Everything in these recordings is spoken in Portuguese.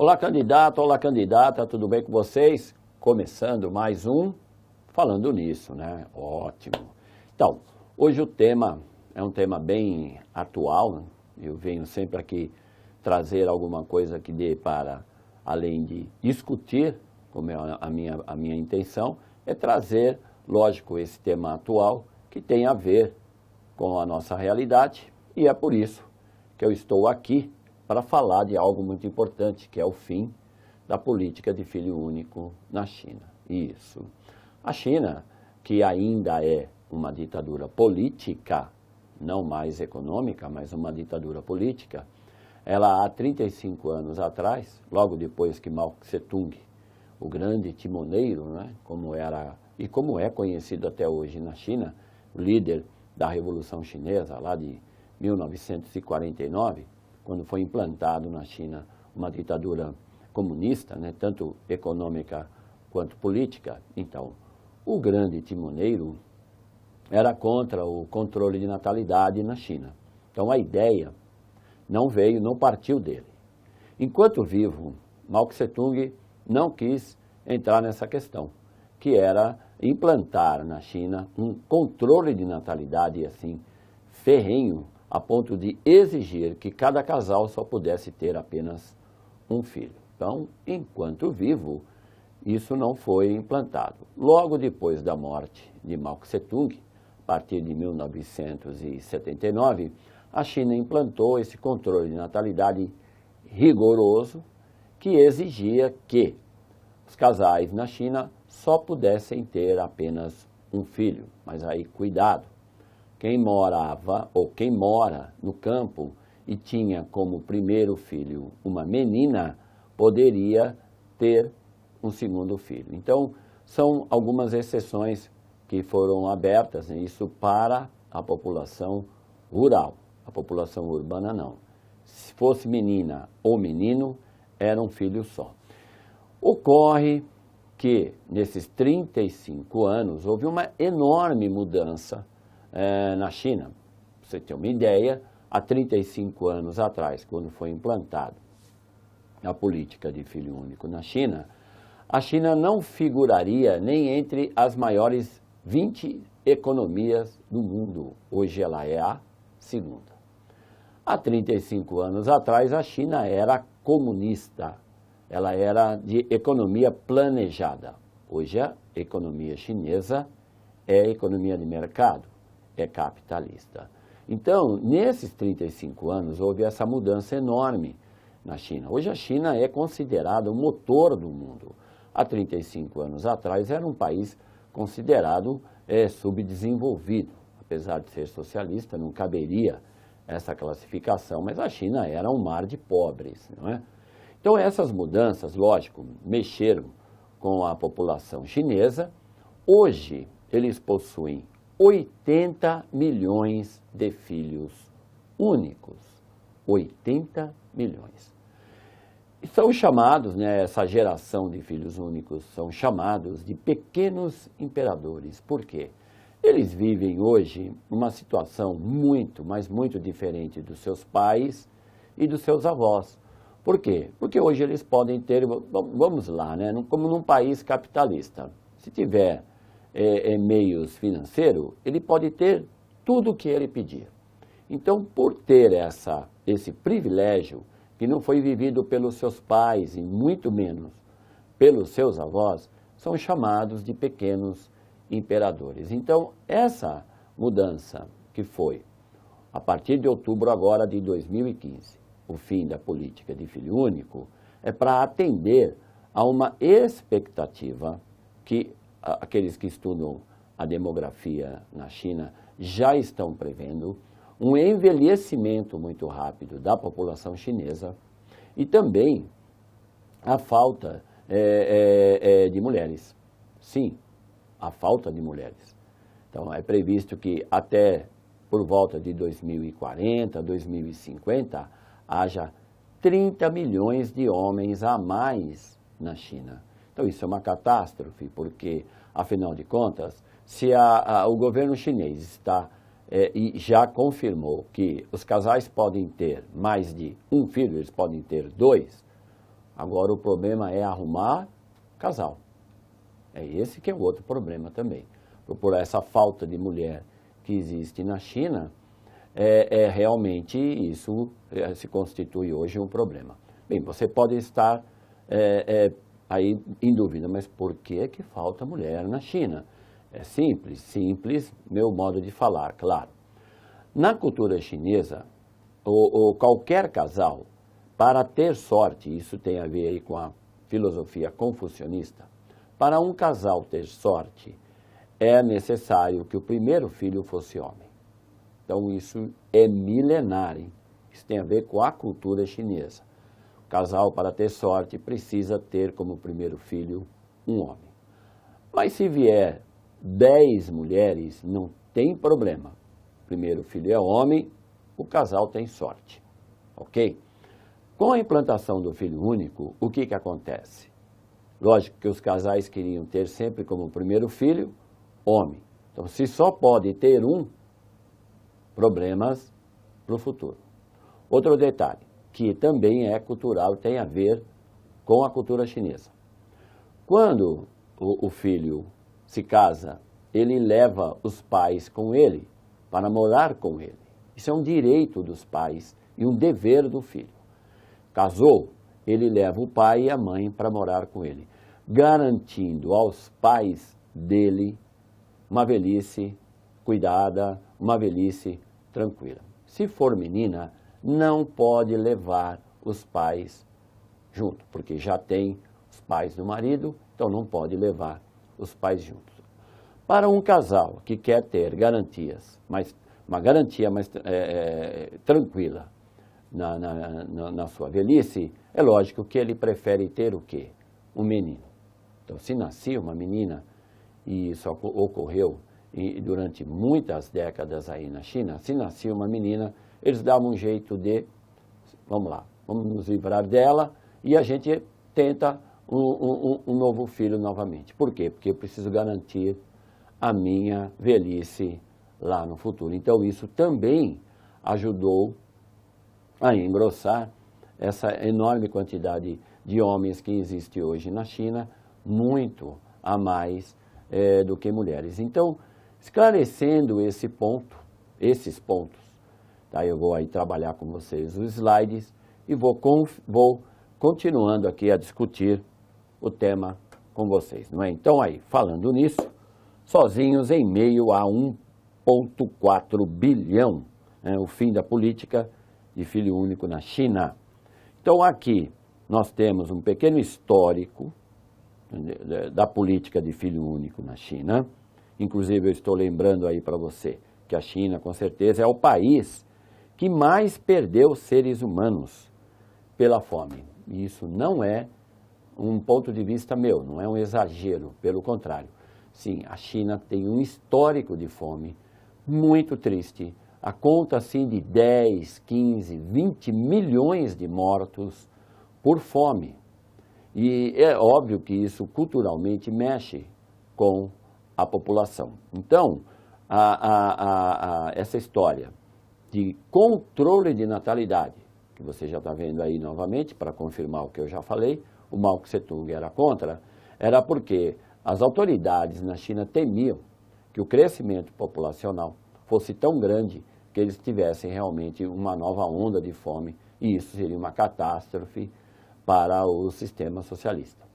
Olá candidata, tudo bem com vocês? Começando mais um Falando Nisso, né? Ótimo. Então, hoje o tema é um tema bem atual, né? Eu venho sempre aqui trazer alguma coisa que dê para, além de discutir, como é a minha intenção, é trazer, lógico, esse tema atual que tem a ver com a nossa realidade e é por isso que eu estou aqui para falar de algo muito importante, que é o fim da política de filho único na China. Isso. A China, que ainda é uma ditadura política, não mais econômica, mas uma ditadura política, ela há 35 anos atrás, logo depois que Mao Tse-tung, o grande timoneiro, né, como era e como é conhecido até hoje na China, o líder da Revolução Chinesa, lá de 1949, quando foi implantado na China uma ditadura comunista, né, tanto econômica quanto política. Então, o grande timoneiro era contra o controle de natalidade na China. Então, a ideia não partiu dele. Enquanto vivo, Mao Tse-tung não quis entrar nessa questão, que era implantar na China um controle de natalidade assim ferrenho, a ponto de exigir que cada casal só pudesse ter apenas um filho. Então, enquanto vivo, isso não foi implantado. Logo depois da morte de Mao Tse-tung, a partir de 1979, a China implantou esse controle de natalidade rigoroso, que exigia que os casais na China só pudessem ter apenas um filho. Mas aí, cuidado. Quem morava ou quem mora no campo e tinha como primeiro filho uma menina, poderia ter um segundo filho. Então, são algumas exceções que foram abertas, né, isso para a população rural. A população urbana não. Se fosse menina ou menino, era um filho só. Ocorre que, nesses 35 anos, houve uma enorme mudança na China. Pra você ter uma ideia, há 35 anos atrás, quando foi implantado a política de filho único na China, a China não figuraria nem entre as maiores 20 economias do mundo. Hoje ela é a segunda. Há 35 anos atrás, a China era comunista. Ela era de economia planejada. Hoje a economia chinesa é economia de mercado, é capitalista. Então, nesses 35 anos, houve essa mudança enorme na China. Hoje a China é considerada o motor do mundo. Há 35 anos atrás era um país considerado subdesenvolvido. Apesar de ser socialista, não caberia essa classificação, mas a China era um mar de pobres, não é? Então essas mudanças, lógico, mexeram com a população chinesa. Hoje eles possuem 80 milhões de filhos únicos. 80 milhões. E são chamados, né, essa geração de filhos únicos, são chamados de pequenos imperadores. Por quê? Eles vivem hoje uma situação muito, mas muito diferente dos seus pais e dos seus avós. Por quê? Porque hoje eles podem ter, vamos lá, né, como num país capitalista, se tiver meios financeiros, ele pode ter tudo o que ele pedir. Então, por ter esse privilégio, que não foi vivido pelos seus pais e muito menos pelos seus avós, são chamados de pequenos imperadores. Então, essa mudança que foi, a partir de outubro agora de 2015, o fim da política de filho único, é para atender a uma expectativa que aqueles que estudam a demografia na China já estão prevendo, um envelhecimento muito rápido da população chinesa e também a falta de mulheres. Sim, a falta de mulheres. Então, é previsto que até por volta de 2040, 2050, haja 30 milhões de homens a mais na China. Então, isso é uma catástrofe, porque, afinal de contas, se o governo chinês está e já confirmou que os casais podem ter mais de um filho, eles podem ter dois, Agora o problema é arrumar casal. É esse que é o outro problema também. Por essa falta de mulher que existe na China, realmente isso se constitui hoje um problema. Bem, você pode estar aí em dúvida, mas por que falta mulher na China? É simples, meu modo de falar, claro. Na cultura chinesa, qualquer casal, para ter sorte, isso tem a ver aí com a filosofia confucionista, para um casal ter sorte, é necessário que o primeiro filho fosse homem. Então isso é milenar, hein? Isso tem a ver com a cultura chinesa. O casal, para ter sorte, precisa ter como primeiro filho um homem. Mas se vier 10 mulheres, não tem problema. O primeiro filho é homem, o casal tem sorte. Ok? Com a implantação do filho único, o que acontece? Lógico que os casais queriam ter sempre como primeiro filho homem. Então, se só pode ter um, problemas para o futuro. Outro detalhe, que também é cultural, tem a ver com a cultura chinesa. Quando o filho se casa, ele leva os pais com ele para morar com ele. Isso é um direito dos pais e um dever do filho. Casou, ele leva o pai e a mãe para morar com ele, garantindo aos pais dele uma velhice cuidada, uma velhice tranquila. Se for menina, não pode levar os pais junto, porque já tem os pais do marido, então não pode levar os pais juntos. Para um casal que quer ter garantias, uma garantia mais tranquila na sua velhice, é lógico que ele prefere ter o quê? Um menino. Então, se nascia uma menina, e isso ocorreu durante muitas décadas aí na China, se nascia uma menina, eles davam um jeito de, vamos lá, vamos nos livrar dela e a gente tenta um novo filho novamente. Por quê? Porque eu preciso garantir a minha velhice lá no futuro. Então isso também ajudou a engrossar essa enorme quantidade de homens que existe hoje na China, muito a mais do que mulheres. Então, esclarecendo esses pontos, tá? Eu vou aí trabalhar com vocês os slides e vou continuando aqui a discutir o tema com vocês, não é? Então aí, falando nisso, sozinhos em meio a 1,4 bilhão, o fim da política de filho único na China. Então aqui nós temos um pequeno histórico da política de filho único na China. Inclusive eu estou lembrando aí para você que a China com certeza é o país que mais perdeu seres humanos pela fome. E isso não é um ponto de vista meu, não é um exagero, pelo contrário. Sim, a China tem um histórico de fome muito triste. A conta assim de 10, 15, 20 milhões de mortos por fome. E é óbvio que isso culturalmente mexe com a população. Então, essa história de controle de natalidade, que você já está vendo aí novamente, para confirmar o que eu já falei, o Mao Tse-tung era contra, era porque as autoridades na China temiam que o crescimento populacional fosse tão grande que eles tivessem realmente uma nova onda de fome, e isso seria uma catástrofe para o sistema socialista.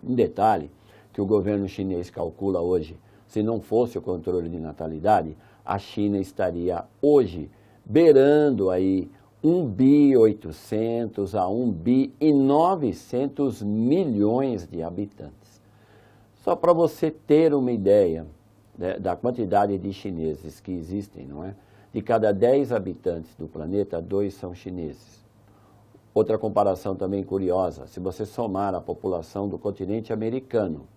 Um detalhe que o governo chinês calcula hoje, se não fosse o controle de natalidade, a China estaria hoje beirando aí 1.800 a 1.900 milhões de habitantes. Só para você ter uma ideia da quantidade de chineses que existem, não é? De cada 10 habitantes do planeta, 2 são chineses. Outra comparação também curiosa, se você somar a população do continente americano,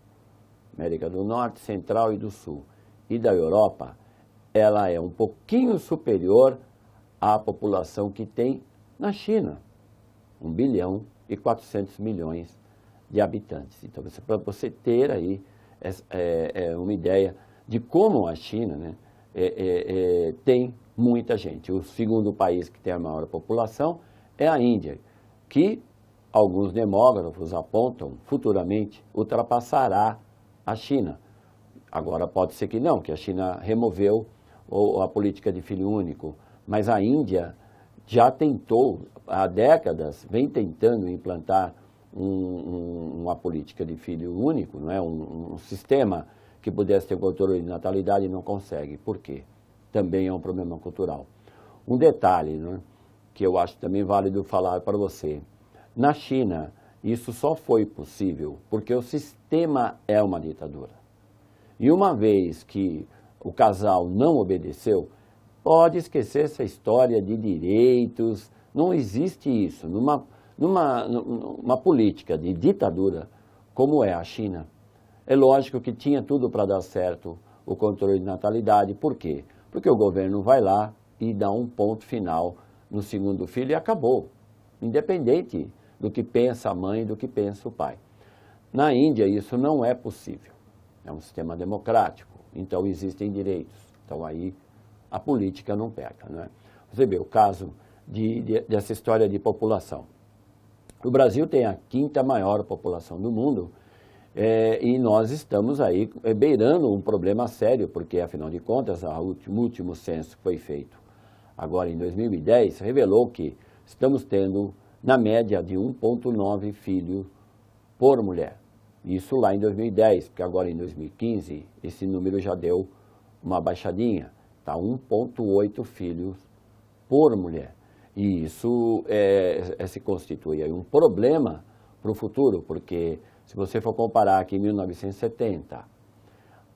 América do Norte, Central e do Sul, e da Europa, ela é um pouquinho superior à população que tem na China, 1 bilhão e 400 milhões de habitantes. Então, para você ter aí uma ideia de como a China, né, tem muita gente. O segundo país que tem a maior população é a Índia, que alguns demógrafos apontam, futuramente ultrapassará a China. Agora pode ser que não, que a China removeu a política de filho único, mas a Índia já tentou, há décadas, vem tentando implantar uma política de filho único, não é? Um sistema que pudesse ter controle de natalidade e não consegue. Por quê? Também é um problema cultural. Um detalhe, não é? Que eu acho também válido falar para você. Na China, isso só foi possível porque o sistema é uma ditadura. E uma vez que o casal não obedeceu, pode esquecer essa história de direitos, não existe isso. Numa política de ditadura como é a China, é lógico que tinha tudo para dar certo o controle de natalidade. Por quê? Porque o governo vai lá e dá um ponto final no segundo filho e acabou, independente do que pensa a mãe e do que pensa o pai. Na Índia isso não é possível, é um sistema democrático, então existem direitos, então aí a política não pega, não é? Você vê o caso dessa história de população. O Brasil tem a 5ª maior população do mundo e nós estamos aí beirando um problema sério, porque afinal de contas o último censo que foi feito agora em 2010 revelou que estamos tendo na média de 1,9 filhos por mulher. Isso lá em 2010, porque agora em 2015 esse número já deu uma baixadinha, está 1,8 filhos por mulher. E isso se constitui aí um problema para o futuro, porque se você for comparar que em 1970,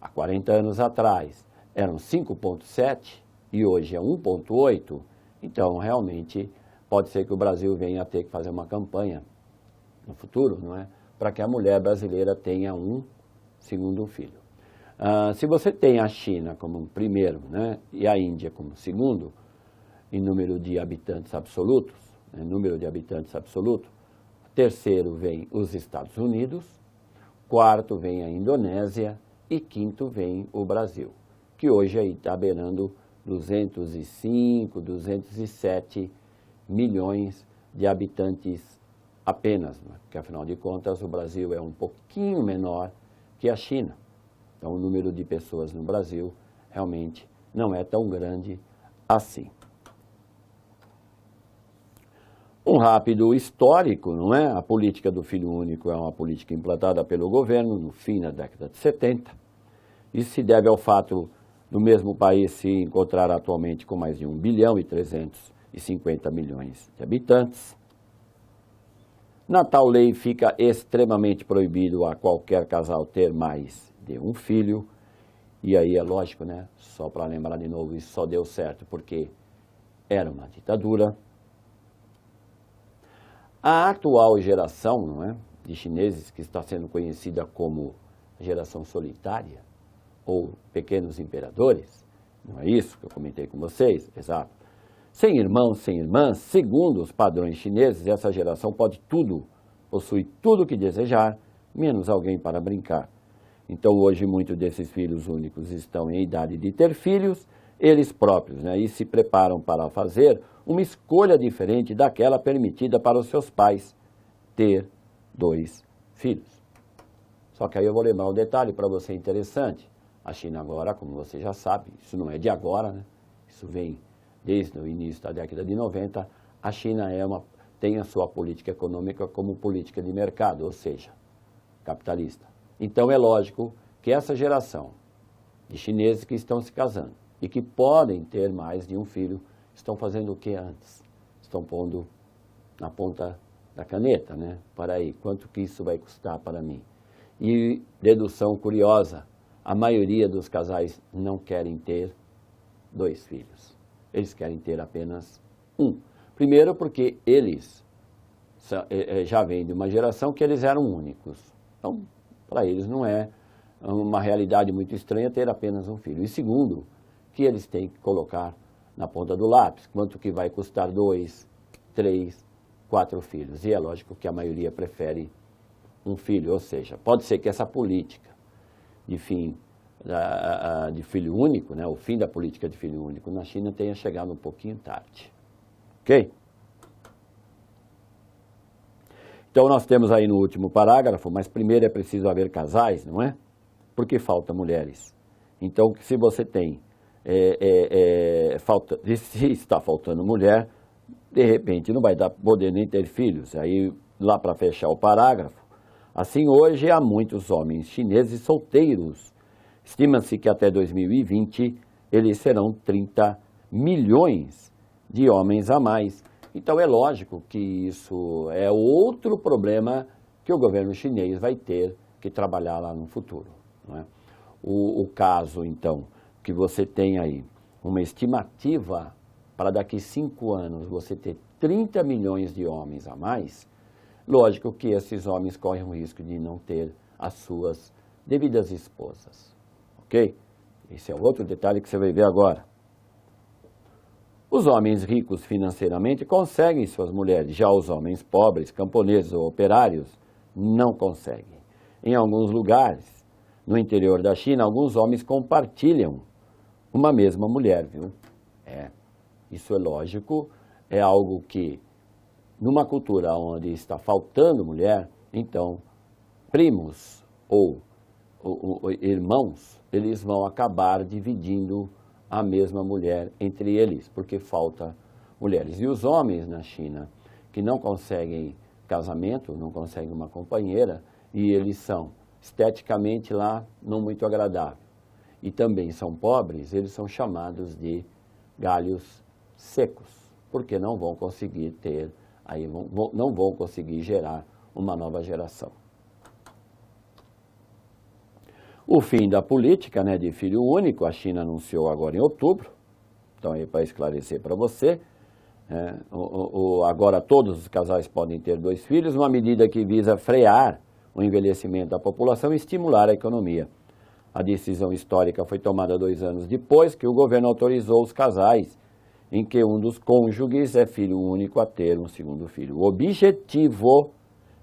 há 40 anos atrás, eram 5,7 e hoje é 1,8, então realmente pode ser que o Brasil venha a ter que fazer uma campanha no futuro, não é? Para que a mulher brasileira tenha um segundo filho. Se você tem a China como primeiro, né, e a Índia como segundo, em número de habitantes absolutos, terceiro vem os Estados Unidos, quarto vem a Indonésia e quinto vem o Brasil, que hoje aí está beirando 205, 207 milhões de habitantes apenas, né? Porque afinal de contas o Brasil é um pouquinho menor que a China. Então o número de pessoas no Brasil realmente não é tão grande assim. Um rápido histórico, não é? A política do filho único é uma política implantada pelo governo no fim da década de 70. Isso se deve ao fato do mesmo país se encontrar atualmente com mais de 1 bilhão e 350 milhões de habitantes. Na tal lei fica extremamente proibido a qualquer casal ter mais de um filho. E aí é lógico, né? Só para lembrar de novo, isso só deu certo porque era uma ditadura. A atual geração, não é, de chineses, que está sendo conhecida como geração solitária, ou pequenos imperadores, não é isso que eu comentei com vocês? Exato. Sem irmãos, sem irmãs, segundo os padrões chineses, essa geração pode tudo, possui tudo o que desejar, menos alguém para brincar. Então hoje muitos desses filhos únicos estão em idade de ter filhos, eles próprios, né, e se preparam para fazer uma escolha diferente daquela permitida para os seus pais, ter 2 filhos. Só que aí eu vou lembrar um detalhe para você interessante. A China agora, como você já sabe, isso não é de agora, né? Isso vem desde o início da década de 90, a China tem a sua política econômica como política de mercado, ou seja, capitalista. Então é lógico que essa geração de chineses que estão se casando e que podem ter mais de um filho, estão fazendo o que antes? Estão pondo na ponta da caneta, né? Para aí, quanto que isso vai custar para mim? E dedução curiosa, a maioria dos casais não querem ter 2 filhos. Eles querem ter apenas um. Primeiro porque eles já vêm de uma geração que eles eram únicos. Então, para eles não é uma realidade muito estranha ter apenas um filho. E segundo, que eles têm que colocar na ponta do lápis quanto que vai custar 2, 3, 4 filhos. E é lógico que a maioria prefere um filho, ou seja, pode ser que essa política de filho único, né, o fim da política de filho único na China tenha chegado um pouquinho tarde. Ok? Então nós temos aí no último parágrafo, mas primeiro é preciso haver casais, não é? Porque faltam mulheres. Então se você tem, se está faltando mulher, de repente não vai poder nem ter filhos. Aí lá para fechar o parágrafo, assim hoje há muitos homens chineses solteiros. Estima-se que até 2020 eles serão 30 milhões de homens a mais. Então é lógico que isso é outro problema que o governo chinês vai ter que trabalhar lá no futuro, não é? O caso, então, que você tem aí uma estimativa para daqui 5 anos você ter 30 milhões de homens a mais, lógico que esses homens correm o risco de não ter as suas devidas esposas, ok? Esse é outro detalhe que você vai ver agora. Os homens ricos financeiramente conseguem suas mulheres, já os homens pobres, camponeses ou operários, não conseguem. Em alguns lugares, no interior da China, alguns homens compartilham uma mesma mulher, viu? Isso é lógico, é algo que, numa cultura onde está faltando mulher, então, primos ou irmãos, eles vão acabar dividindo a mesma mulher entre eles, porque falta mulheres. E os homens na China, que não conseguem casamento, não conseguem uma companheira, e eles são esteticamente lá não muito agradável, e também são pobres, eles são chamados de galhos secos, porque não vão conseguir ter, aí não vão conseguir gerar uma nova geração. O fim da política, né, de filho único, a China anunciou agora em outubro, então aí para esclarecer para você, agora todos os casais podem ter 2 filhos, uma medida que visa frear o envelhecimento da população e estimular a economia. A decisão histórica foi tomada 2 anos depois que o governo autorizou os casais em que um dos cônjuges é filho único a ter um segundo filho. O objetivo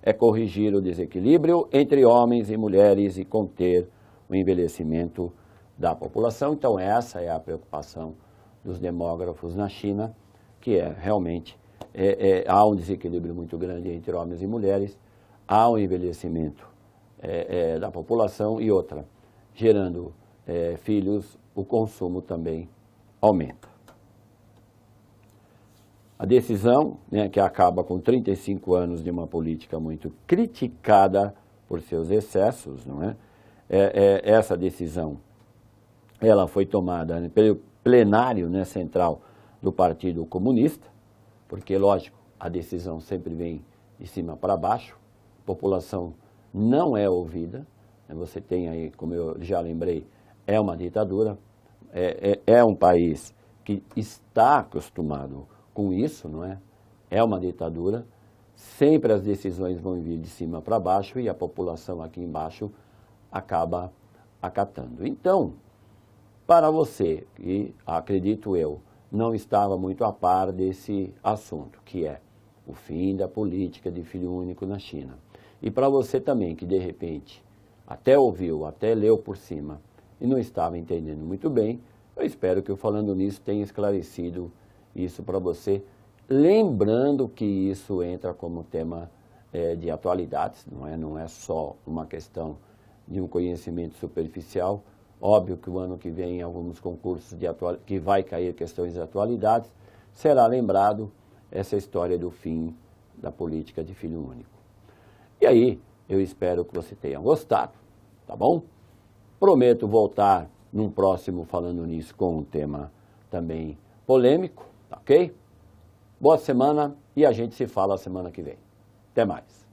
é corrigir o desequilíbrio entre homens e mulheres e conter o envelhecimento da população. Então essa é a preocupação dos demógrafos na China, que realmente há um desequilíbrio muito grande entre homens e mulheres, há um envelhecimento da população e outra, gerando filhos, o consumo também aumenta. A decisão, né, que acaba com 35 anos de uma política muito criticada por seus excessos, não é? Essa decisão, ela foi tomada, né, pelo plenário, né, central do Partido Comunista, porque, lógico, a decisão sempre vem de cima para baixo, a população não é ouvida, né, você tem aí, como eu já lembrei, é uma ditadura, é um país que está acostumado com isso, não é? É uma ditadura, sempre as decisões vão vir de cima para baixo e a população aqui embaixo acaba acatando. Então, para você, que acredito eu, não estava muito a par desse assunto, que é o fim da política de filho único na China. E para você também, que de repente até ouviu, até leu por cima e não estava entendendo muito bem, eu espero que eu falando nisso tenha esclarecido isso para você, lembrando que isso entra como tema de atualidades, não é só uma questão de um conhecimento superficial. Óbvio que o ano que vem, em alguns concursos que vai cair questões de atualidades, será lembrado essa história do fim da política de filho único. E aí, eu espero que você tenha gostado, tá bom? Prometo voltar num próximo falando nisso com um tema também polêmico, ok? Boa semana e a gente se fala semana que vem. Até mais.